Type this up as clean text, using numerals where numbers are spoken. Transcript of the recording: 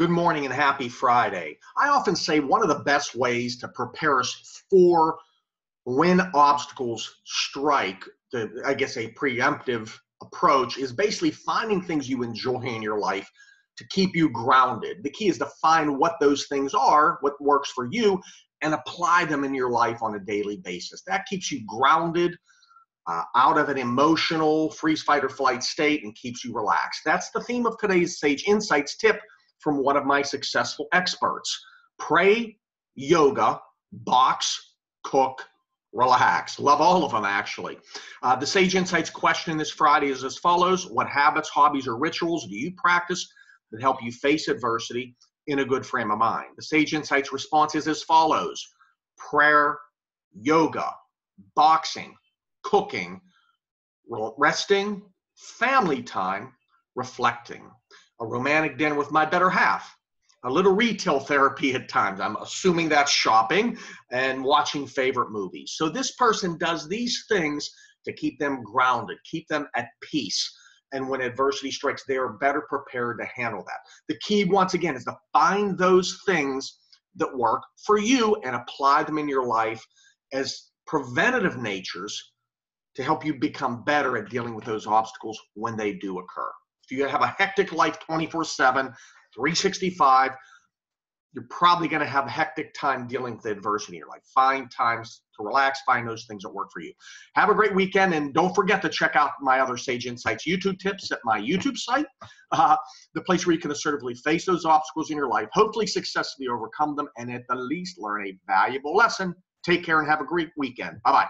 Good morning and happy Friday. I often say one of the best ways to prepare us for when obstacles strike, I guess a preemptive approach, is basically finding things you enjoy in your life to keep you grounded. The key is to find what those things are, what works for you, and apply them in your life on a daily basis. That keeps you grounded, out of an emotional freeze, fight, or flight state and keeps you relaxed. That's the theme of today's Sage Insights tip from one of my successful experts. Pray, yoga, box, cook, relax. Love all of them, actually. The Sage Insights question this Friday is as follows. What habits, hobbies, or rituals do you practice that help you face adversity in a good frame of mind? The Sage Insights response is as follows. Prayer, yoga, boxing, cooking, resting, family time, reflecting, a romantic dinner with my better half, a little retail therapy at times. I'm assuming that's shopping and watching favorite movies. So this person does these things to keep them grounded, keep them at peace. And when adversity strikes, they are better prepared to handle that. The key, once again, is to find those things that work for you and apply them in your life as preventative natures to help you become better at dealing with those obstacles when they do occur. If you have a hectic life 24/7, 365, you're probably going to have a hectic time dealing with adversity in your life. Find times to relax, find those things that work for you. Have a great weekend, and don't forget to check out my other Sage Insights YouTube tips at my YouTube site, the place where you can assertively face those obstacles in your life, hopefully successfully overcome them, and at the least learn a valuable lesson. Take care and have a great weekend. Bye-bye.